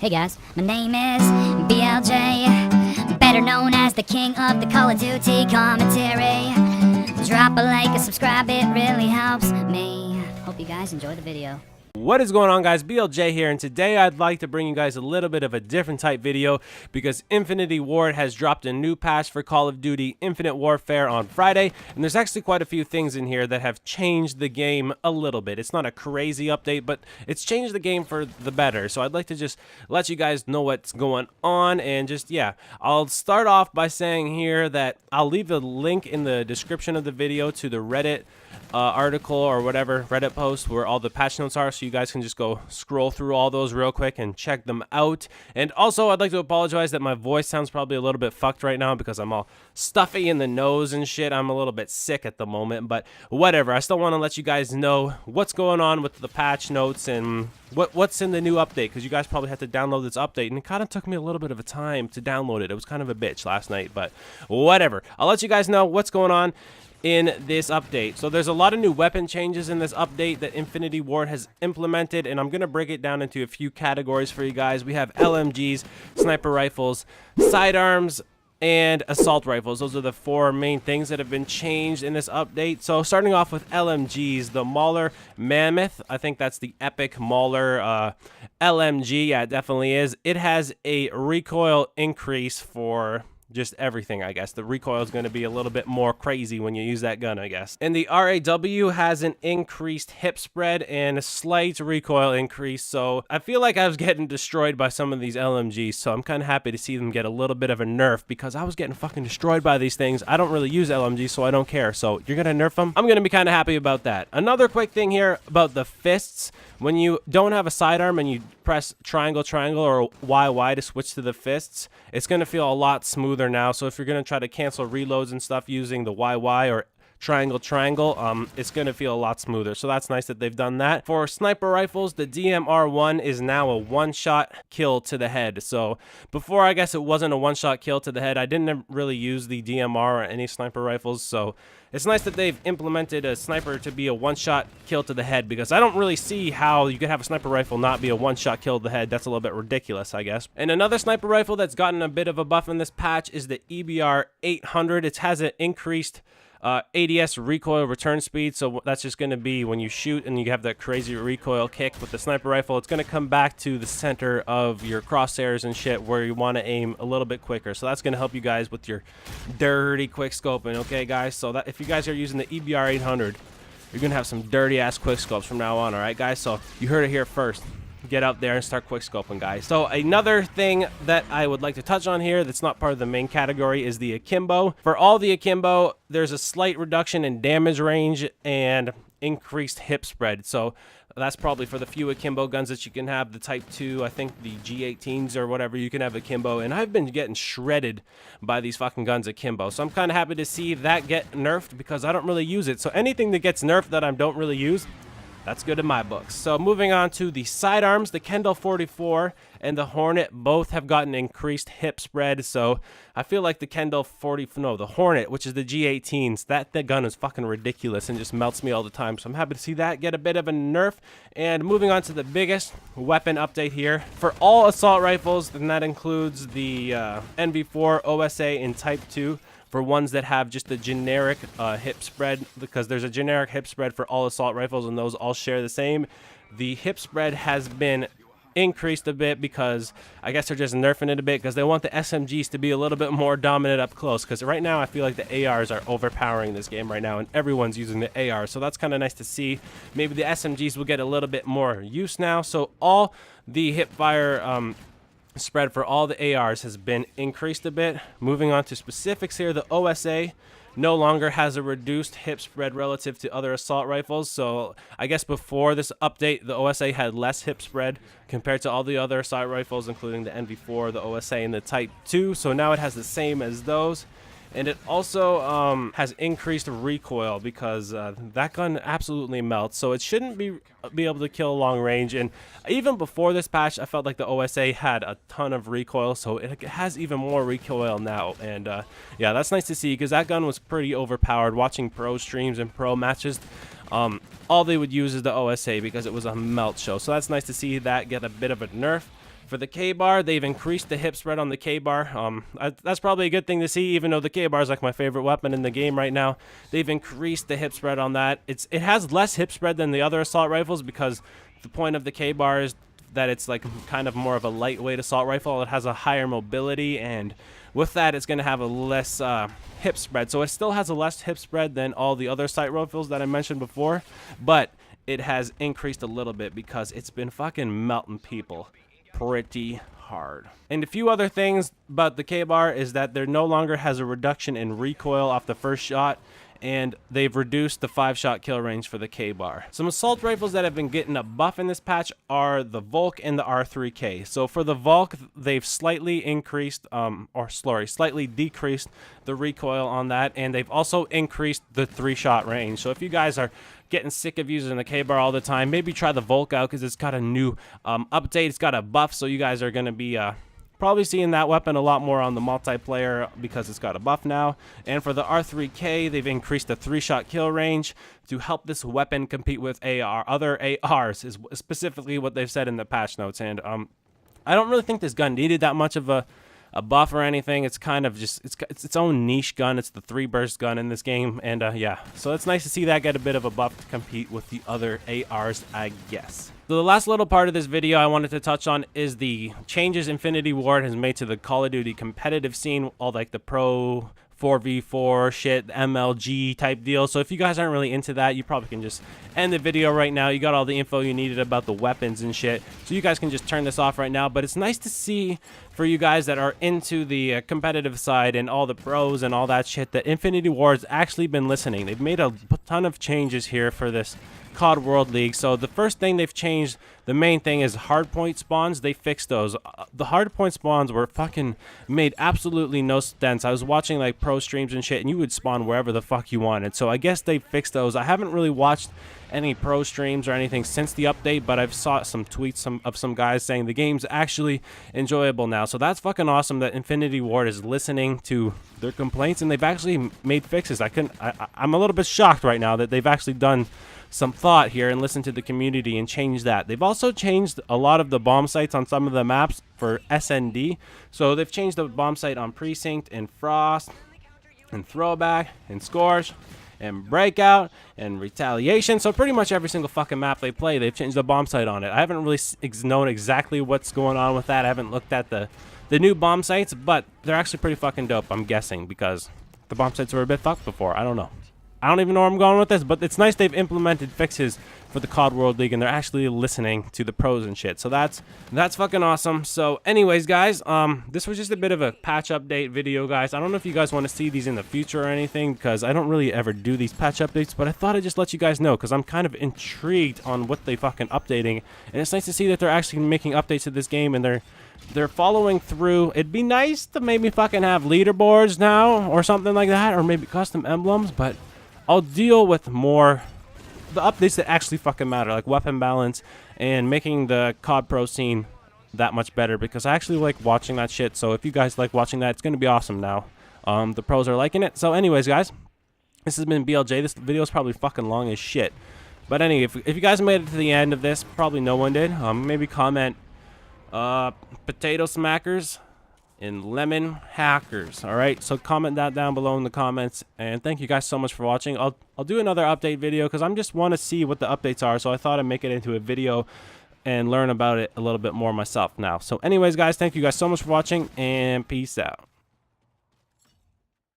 Hey guys, my name is BLJ, better known as the king of the Call of Duty commentary. Drop a like and subscribe, it really helps me. Hope you guys enjoy the video. What is going on, guys? BLJ here, and today I'd like to bring you guys a little bit of a different type video because Infinity Ward has dropped a new patch for Call of Duty Infinite Warfare on Friday, and there's actually quite a few things in here that have changed the game a little bit. It's not a crazy update, but it's changed the game for the better, so I'd like to just let you guys know what's going on, and just, yeah, I'll start off by saying here that I'll leave a link in the description of the video to the Reddit article or whatever Reddit post where all the patch notes are, so you guys can just go scroll through all those real quick and check them out. And also, I'd like to apologize that my voice sounds probably a little bit fucked right now because I'm all stuffy in the nose and shit. I'm a little bit sick at the moment, but whatever. I still want to let you guys know what's going on with the patch notes and what's in the new update, because you guys probably had to download this update, and it kind of took me a little bit of a time to download it. It was kind of a bitch last night, but whatever. I'll let you guys know what's going on in this update. So there's a lot of new weapon changes in this update that Infinity Ward has implemented, and I'm gonna break it down into a few categories for you guys. We have LMGs, sniper rifles, sidearms, and assault rifles. Those are the four main things that have been changed in this update. So starting off with LMGs, the Mauler Mammoth, I think that's the epic Mauler LMG. Yeah, it definitely is. It has a recoil increase for just everything, I guess. The recoil is going to be a little bit more crazy when you use that gun, I guess. And the RAW has an increased hip spread and a slight recoil increase, so I feel like I was getting destroyed by some of these LMGs, so I'm kind of happy to see them get a little bit of a nerf because I was getting fucking destroyed by these things. I don't really use LMGs, so I don't care. So you're going to nerf them? I'm going to be kind of happy about that. Another quick thing here about the fists. When you don't have a sidearm and you press triangle, triangle, or YY to switch to the fists, it's going to feel a lot smoother now. So if you're going to try to cancel reloads and stuff using the YY or triangle, triangle, it's going to feel a lot smoother. So that's nice that they've done that. For sniper rifles, the DMR-1 is now a one-shot kill to the head. So before, I guess it wasn't a one-shot kill to the head. I didn't really use the DMR or any sniper rifles, so it's nice that they've implemented a sniper to be a one-shot kill to the head, because I don't really see how you could have a sniper rifle not be a one-shot kill to the head. That's a little bit ridiculous, I guess. And another sniper rifle that's gotten a bit of a buff in this patch is the KBAR-32. It has an increased ADS recoil return speed, so that's just going to be when you shoot and you have that crazy recoil kick with the sniper rifle, it's going to come back to the center of your crosshairs and shit where you want to aim a little bit quicker. So that's going to help you guys with your dirty quick scoping, okay guys? So that if you guys are using the KBAR-800, you're going to have some dirty ass quick scopes from now on, alright guys? So you heard it here first. Get out there and start quick scoping, guys. So another thing that I would like to touch on here that's not part of the main category is the akimbo. For all the akimbo, there's a slight reduction in damage range and increased hip spread. So that's probably for the few akimbo guns that you can have. The Type 2, I think the G18s or whatever, you can have akimbo. And I've been getting shredded by these fucking guns akimbo. So I'm kind of happy to see that get nerfed because I don't really use it. So anything that gets nerfed that I don't really use, that's good in my books. So moving on to the sidearms, the Kendall 44 and the Hornet both have gotten increased hip spread. So I feel like the the Hornet, which is the G18s, that gun is fucking ridiculous and just melts me all the time. So I'm happy to see that get a bit of a nerf. And moving on to the biggest weapon update here. For all assault rifles, and that includes the NV4, OSA, and Type 2, for ones that have just the generic hip spread, because there's a generic hip spread for all assault rifles and those all share the same. The hip spread has been increased a bit because I guess they're just nerfing it a bit because they want the SMGs to be a little bit more dominant up close, because right now I feel like the ARs are overpowering this game right now and everyone's using the AR, so that's kind of nice to see. Maybe the SMGs will get a little bit more use now. So all the hip fire spread for all the ARs has been increased a bit. Moving on to specifics here, the OSA no longer has a reduced hip spread relative to other assault rifles. So I guess before this update, the OSA had less hip spread compared to all the other assault rifles, including the NV4, the OSA, and the Type 2. So now it has the same as those. And it also has increased recoil because that gun absolutely melts. So it shouldn't be able to kill long range. And even before this patch, I felt like the OSA had a ton of recoil. So it has even more recoil now. And yeah, that's nice to see because that gun was pretty overpowered. Watching pro streams and pro matches, all they would use is the OSA because it was a melt show. So that's nice to see that get a bit of a nerf. For the KBAR, they've increased the hip spread on the KBAR. That's probably a good thing to see, even though the KBAR is like my favorite weapon in the game right now. They've increased the hip spread on that. It has less hip spread than the other assault rifles because the point of the KBAR is that it's like kind of more of a lightweight assault rifle. It has a higher mobility, and with that, it's going to have a less hip spread. So it still has a less hip spread than all the other sight rifles that I mentioned before, but it has increased a little bit because it's been fucking melting people pretty hard. And a few other things about the KBAR is that there no longer has a reduction in recoil off the first shot, and they've reduced the 5-shot kill range for the KBAR. Some assault rifles that have been getting a buff in this patch are the VOLK and the R3K. So for the VOLK, they've slightly increased, slightly decreased the recoil on that, and they've also increased the 3-shot range. So if you guys are getting sick of using the KBAR all the time, maybe try the VOLK out because it's got a new update. It's got a buff, so you guys are going to be probably seeing that weapon a lot more on the multiplayer because it's got a buff now. And for the R3K, they've increased the 3-shot kill range to help this weapon compete with other ARs, is specifically what they've said in the patch notes. And I don't really think this gun needed that much of a buff or anything. It's kind of just it's its own niche gun. It's the 3-burst gun in this game, and yeah, so it's nice to see that get a bit of a buff to compete with the other ARs, I guess. So the last little part of this video I wanted to touch on is the changes Infinity Ward has made to the Call of Duty competitive scene, all like the pro 4v4 shit, MLG type deal. So if you guys aren't really into that, you probably can just end the video right now. You got all the info you needed about the weapons and shit, so you guys can just turn this off right now. But it's nice to see for you guys that are into the competitive side and all the pros and all that shit that Infinity Ward's actually been listening. They've made a ton of changes here for this COD World League. So the first thing they've changed, the main thing, is hardpoint spawns. They fixed those. The hardpoint spawns were fucking made absolutely no sense. I was watching like pro streams and shit, and you would spawn wherever the fuck you wanted. So I guess they fixed those. I haven't really watched any pro streams or anything since the update, but I've saw some tweets of some guys saying the game's actually enjoyable now. So that's fucking awesome that Infinity Ward is listening to their complaints, and they've actually made fixes. I'm a little bit shocked right now that they've actually done some thought here and listened to the community and changed that. They've also changed a lot of the bomb sites on some of the maps for SND. So they've changed the bomb site on Precinct and Frost and Throwback and Scorch and Breakout and Retaliation. So pretty much every single fucking map they play, they've changed the bomb site on it. I haven't really known exactly what's going on with that. I haven't looked at the new bomb sites, but they're actually pretty fucking dope, I'm guessing, because the bomb sites were a bit fucked before. I don't know. I don't even know where I'm going with this, but it's nice they've implemented fixes for the COD World League, and they're actually listening to the pros and shit. So that's fucking awesome. So anyways, guys, this was just a bit of a patch update video, guys. I don't know if you guys want to see these in the future or anything, because I don't really ever do these patch updates, but I thought I'd just let you guys know, because I'm kind of intrigued on what they fucking updating, and it's nice to see that they're actually making updates to this game, and they're following through. It'd be nice to maybe fucking have leaderboards now or something like that, or maybe custom emblems, but I'll deal with more the updates that actually fucking matter, like weapon balance and making the COD Pro scene that much better, because I actually like watching that shit. So if you guys like watching that, it's going to be awesome now. The pros are liking it. So anyways, guys, this has been BLJ. This video is probably fucking long as shit. But anyway, if you guys made it to the end of this, probably no one did. Maybe comment potato smackers and lemon hackers. All right, so comment that down below in the comments, and thank you guys so much for watching. I'll do another update video because I just want to see what the updates are, so I thought I'd make it into a video and learn about it a little bit more myself now. So anyways, guys, thank you guys so much for watching, and peace out.